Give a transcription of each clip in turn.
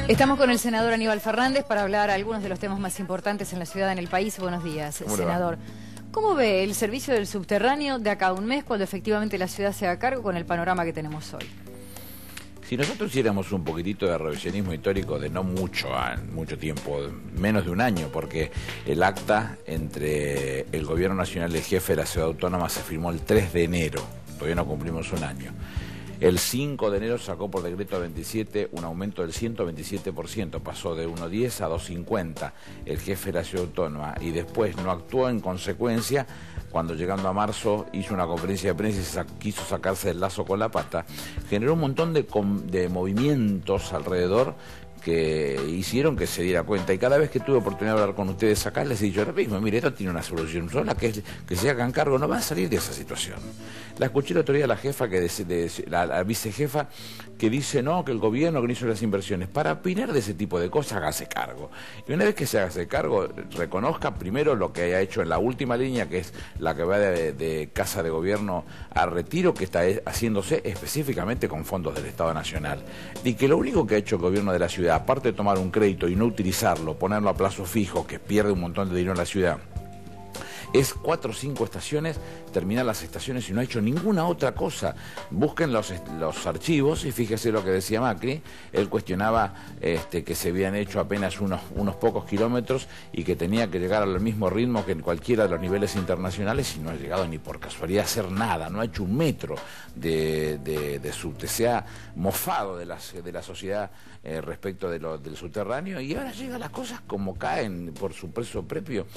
Estamos con el senador Aníbal Fernández para hablar algunos de los temas más importantes en la ciudad, en el país. Buenos días, senador. ¿Cómo ve el servicio del subterráneo de acá a un mes cuando efectivamente la ciudad se haga cargo con el panorama que tenemos hoy? Si nosotros hiciéramos un poquitito de revisionismo histórico de no mucho tiempo, menos de un año, porque el acta entre el Gobierno Nacional y el jefe de la Ciudad Autónoma se firmó el 3 de enero, todavía no cumplimos un año. El 5 de enero sacó por decreto 27 un aumento del 127%, pasó de 1.10 a 2.50 el jefe de la Ciudad Autónoma y después no actuó en consecuencia cuando llegando a marzo hizo una conferencia de prensa y quiso sacarse el lazo con la pata. Generó un montón de movimientos alrededor que hicieron que se diera cuenta, y cada vez que tuve oportunidad de hablar con ustedes acá les he dicho ahora mismo, mire, esto tiene una solución sola, que es que se hagan cargo, no van a salir de esa situación. La escuché el otro día a la jefa, la vicejefa, que dice no, que el gobierno que no hizo las inversiones. Para opinar de ese tipo de cosas, hágase cargo. Y una vez que se haga cargo, reconozca primero lo que haya hecho en la última línea, que es la que va de Casa de Gobierno a Retiro, que está haciéndose específicamente con fondos del Estado Nacional. Y que lo único que ha hecho el gobierno de la ciudad, aparte de tomar un crédito y no utilizarlo, ponerlo a plazo fijo, que pierde un montón de dinero en la ciudad, es 4 o 5 estaciones, terminar las estaciones y no ha hecho ninguna otra cosa. Busquen los archivos y fíjese lo que decía Macri. Él cuestionaba que se habían hecho apenas unos pocos kilómetros y que tenía que llegar al mismo ritmo que en cualquiera de los niveles internacionales, y no ha llegado ni por casualidad a hacer nada, no ha hecho un metro de subte. Se ha mofado de la sociedad respecto del subterráneo, y ahora llegan las cosas como caen por su peso propio.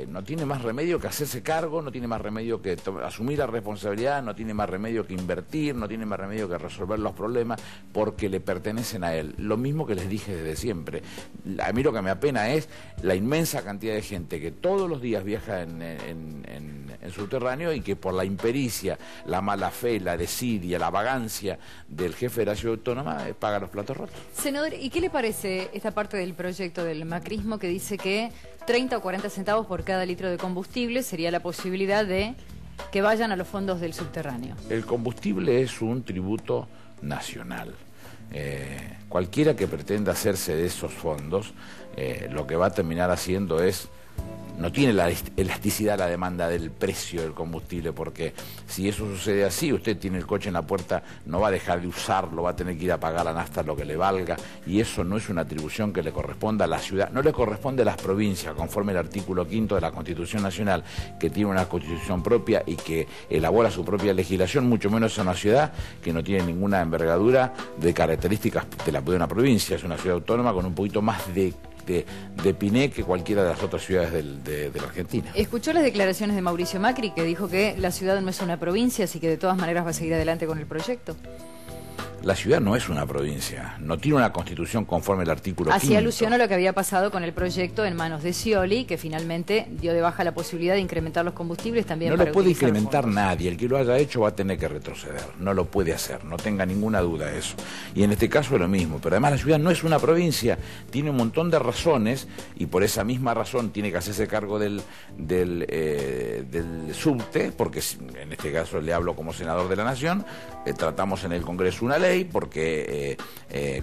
No tiene más remedio que hacerse cargo, no tiene más remedio que asumir la responsabilidad, no tiene más remedio que invertir, no tiene más remedio que resolver los problemas porque le pertenecen a él. Lo mismo que les dije desde siempre. A mí lo que me apena es la inmensa cantidad de gente que todos los días viaja en subterráneo y que por la impericia, la mala fe, la desidia, la vagancia del jefe de la Ciudad Autónoma paga los platos rotos. Senador, ¿y qué le parece esta parte del proyecto del macrismo que dice que 30 o 40 centavos por cada litro de combustible sería la posibilidad de que vayan a los fondos del subterráneo? El combustible es un tributo nacional. Cualquiera que pretenda hacerse de esos fondos, lo que va a terminar haciendo es... No tiene la elasticidad la demanda del precio del combustible, porque si eso sucede así, usted tiene el coche en la puerta, no va a dejar de usarlo, va a tener que ir a pagar la nafta lo que le valga, y eso no es una atribución que le corresponda a la ciudad, no le corresponde a las provincias, conforme el artículo 5 de la Constitución Nacional, que tiene una constitución propia y que elabora su propia legislación, mucho menos a una ciudad que no tiene ninguna envergadura de características de una provincia. Es una ciudad autónoma con un poquito más de Piné que cualquiera de las otras ciudades de la Argentina. ¿Escuchó las declaraciones de Mauricio Macri, que dijo que la ciudad no es una provincia, así que de todas maneras va a seguir adelante con el proyecto? La ciudad no es una provincia, no tiene una constitución conforme al artículo 5. Hacía alusión a lo que había pasado con el proyecto en manos de Scioli, que finalmente dio de baja la posibilidad de incrementar los combustibles también. No lo puede incrementar nadie, el que lo haya hecho va a tener que retroceder, no lo puede hacer, no tenga ninguna duda de eso. Y en este caso es lo mismo, pero además la ciudad no es una provincia, tiene un montón de razones, y por esa misma razón tiene que hacerse cargo del subte, porque en este caso le hablo como senador de la Nación, tratamos en el Congreso una ley, porque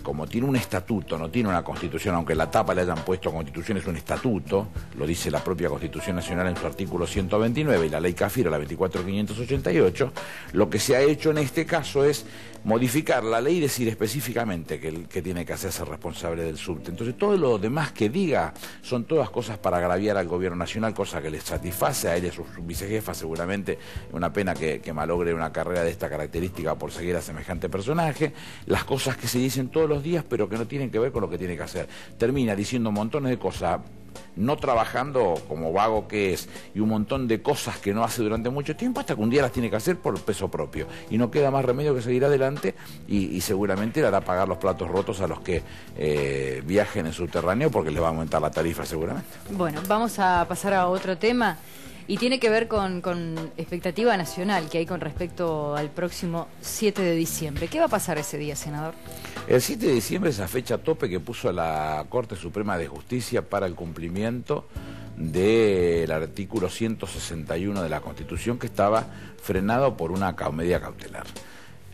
como tiene un estatuto, no tiene una constitución, aunque la tapa le hayan puesto constitución, es un estatuto, lo dice la propia Constitución Nacional en su artículo 129 y la ley Cafiero, la 24588, lo que se ha hecho en este caso es modificar la ley y decir específicamente que tiene que hacerse responsable del subte. Entonces todo lo demás que diga son todas cosas para agraviar al gobierno nacional, cosa que les satisface a ella, su vicejefa, seguramente una pena que malogre una carrera de esta característica por seguir a semejante personaje. Las cosas que se dicen todos los días pero que no tienen que ver con lo que tiene que hacer. Termina diciendo montones de cosas, no trabajando como vago que es, y un montón de cosas que no hace durante mucho tiempo, hasta que un día las tiene que hacer por peso propio. Y no queda más remedio que seguir adelante y seguramente le hará pagar los platos rotos a los que viajen en subterráneo, porque les va a aumentar la tarifa seguramente. Bueno, vamos a pasar a otro tema. Y tiene que ver con expectativa nacional que hay con respecto al próximo 7 de diciembre. ¿Qué va a pasar ese día, senador? El 7 de diciembre es la fecha tope que puso la Corte Suprema de Justicia para el cumplimiento del artículo 161 de la Constitución, que estaba frenado por una medida cautelar.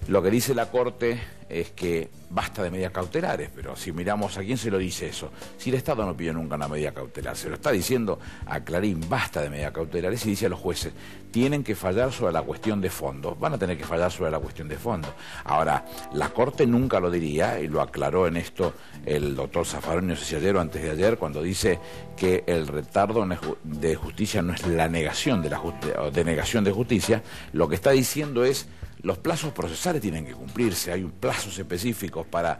Lo que dice la Corte es que basta de medidas cautelares, pero si miramos a quién se lo dice eso, si el Estado no pide nunca una medida cautelar, se lo está diciendo a Clarín, basta de medidas cautelares, y dice a los jueces, tienen que fallar sobre la cuestión de fondo, van a tener que fallar sobre la cuestión de fondo. Ahora, la Corte nunca lo diría, y lo aclaró en esto el doctor Zaffaroni, no sé si ayer o antes de ayer, cuando dice que el retardo de justicia no es la negación de denegación de justicia, lo que está diciendo es los plazos procesales tienen que cumplirse, hay plazos específicos para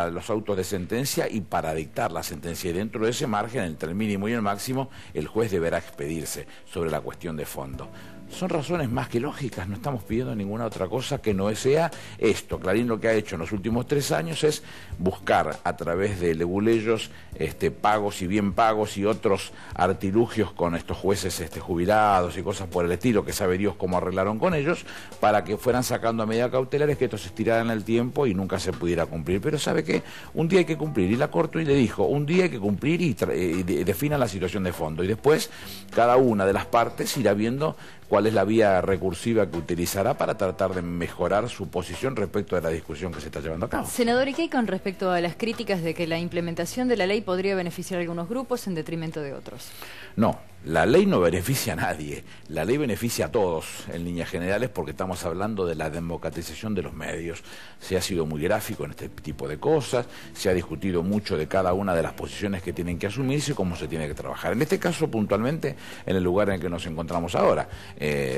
los autos de sentencia y para dictar la sentencia, y dentro de ese margen, entre el mínimo y el máximo, el juez deberá expedirse sobre la cuestión de fondo. Son razones más que lógicas, no estamos pidiendo ninguna otra cosa que no sea esto. Clarín lo que ha hecho en los últimos 3 años es buscar a través de leguleyos pagos y bien pagos y otros artilugios con estos jueces jubilados y cosas por el estilo, que sabe Dios cómo arreglaron con ellos, para que fueran sacando medidas cautelares, que esto se estirara en el tiempo y nunca se pudiera cumplir. Pero ¿sabe qué? Un día hay que cumplir, y la Corte le dijo, un día hay que cumplir y defina la situación de fondo, y después cada una de las partes irá viendo cuál es la vía recursiva que utilizará para tratar de mejorar su posición respecto de la discusión que se está llevando a cabo. Senador, ¿y qué hay con respecto a las críticas de que la implementación de la ley podría beneficiar a algunos grupos en detrimento de otros? No, la ley no beneficia a nadie, la ley beneficia a todos en líneas generales, porque estamos hablando de la democratización de los medios. Se ha sido muy gráfico en este tipo de cosas, se ha discutido mucho de cada una de las posiciones que tienen que asumirse y cómo se tiene que trabajar. En este caso, puntualmente, en el lugar en el que nos encontramos ahora,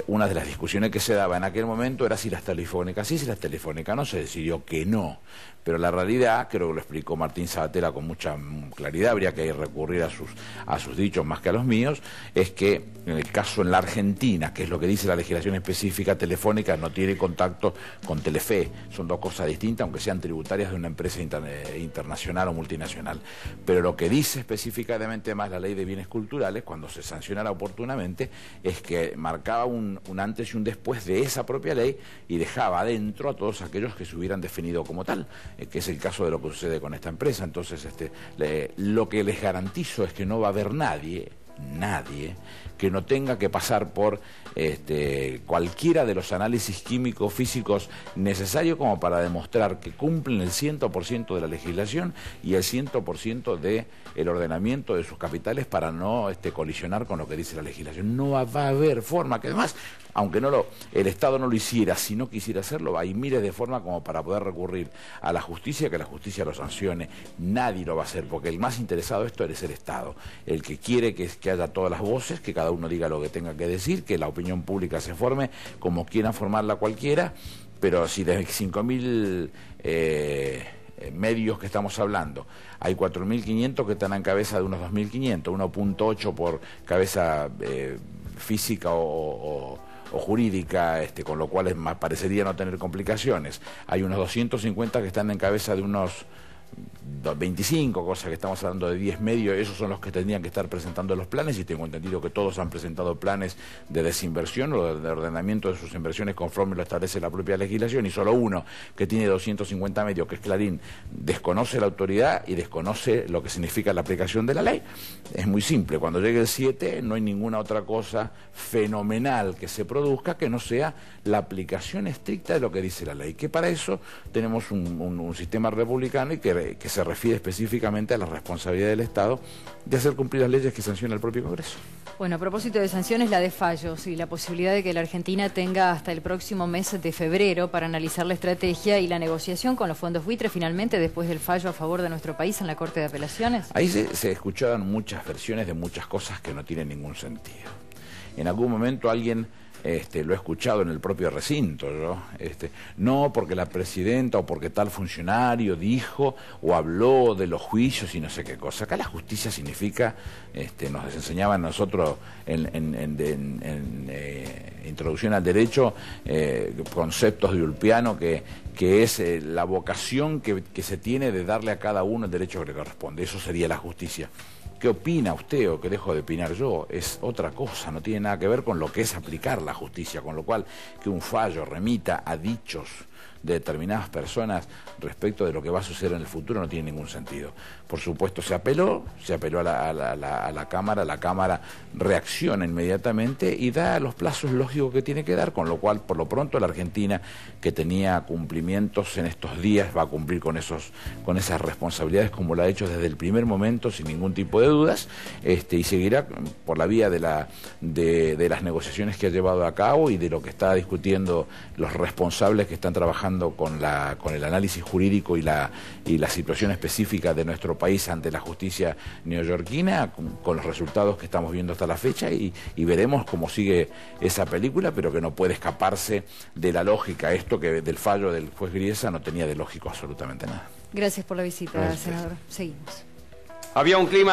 una de las discusiones que se daba en aquel momento era si las telefónicas sí, si las telefónicas no, se decidió que no. Pero la realidad, creo que lo explicó Martín Sabatella con mucha claridad, habría que recurrir a sus dichos más que a los míos, es que en el caso en la Argentina, que es lo que dice la legislación específica, Telefónica no tiene contacto con Telefe, son dos cosas distintas, aunque sean tributarias de una empresa internacional o multinacional. Pero lo que dice específicamente más la ley de bienes culturales, cuando se sancionara oportunamente, es que marcaba un antes y un después de esa propia ley y dejaba adentro a todos aquellos que se hubieran definido como tal, que es el caso de lo que sucede con esta empresa. Entonces, lo que les garantizo es que no va a haber nadie que no tenga que pasar por cualquiera de los análisis químicos, físicos necesarios como para demostrar que cumplen el 100% de la legislación y el 100% del ordenamiento de sus capitales para no colisionar con lo que dice la legislación. No va a haber forma, que además, aunque el Estado no lo hiciera, si no quisiera hacerlo, hay miles de formas como para poder recurrir a la justicia, que la justicia lo sancione. Nadie lo va a hacer, porque el más interesado de esto es el Estado, el que quiere que haya todas las voces, que cada uno diga lo que tenga que decir, que la opinión pública se forme como quiera formarla cualquiera, pero si de 5.000 medios que estamos hablando, hay 4.500 que están en cabeza de unos 2.500, 1.8 por cabeza física o jurídica, con lo cual parecería no tener complicaciones. Hay unos 250 que están en cabeza de unos 25, cosas que estamos hablando de 10 medios, esos son los que tendrían que estar presentando los planes, y tengo entendido que todos han presentado planes de desinversión o de ordenamiento de sus inversiones conforme lo establece la propia legislación, y solo uno, que tiene 250 medios, que es Clarín, desconoce la autoridad y desconoce lo que significa la aplicación de la ley. Es muy simple, cuando llegue el 7 no hay ninguna otra cosa fenomenal que se produzca que no sea la aplicación estricta de lo que dice la ley, que para eso tenemos un sistema republicano y que se refiere específicamente a la responsabilidad del Estado de hacer cumplir las leyes que sanciona el propio Congreso. Bueno, a propósito de sanciones, la de fallos y la posibilidad de que la Argentina tenga hasta el próximo mes de febrero para analizar la estrategia y la negociación con los fondos buitre finalmente después del fallo a favor de nuestro país en la Corte de Apelaciones. Ahí se escuchaban muchas versiones de muchas cosas que no tienen ningún sentido. En algún momento alguien lo he escuchado en el propio recinto, no porque la presidenta o porque tal funcionario dijo o habló de los juicios y no sé qué cosa. Acá la justicia significa, nos enseñaban nosotros en Introducción al Derecho, conceptos de Ulpiano, que es la vocación que se tiene de darle a cada uno el derecho que le corresponde. Eso sería la justicia. qué opina usted o qué dejo de opinar yo es otra cosa, no tiene nada que ver con lo que es aplicar la justicia, con lo cual que un fallo remita a dichos de determinadas personas respecto de lo que va a suceder en el futuro no tiene ningún sentido. Por supuesto se apeló a la Cámara reacciona inmediatamente y da los plazos lógicos que tiene que dar, con lo cual por lo pronto la Argentina, que tenía cumplimientos en estos días, va a cumplir con esas responsabilidades como lo ha hecho desde el primer momento sin ningún tipo de dudas, y seguirá por la vía de las negociaciones que ha llevado a cabo y de lo que está discutiendo los responsables que están trabajando con el análisis jurídico y la situación específica de nuestro país ante la justicia neoyorquina, con los resultados que estamos viendo hasta la fecha, y veremos cómo sigue esa película, pero que no puede escaparse de la lógica. Esto que del fallo del juez Griesa no tenía de lógico absolutamente nada. Gracias por la visita, senador. Seguimos. Había un clima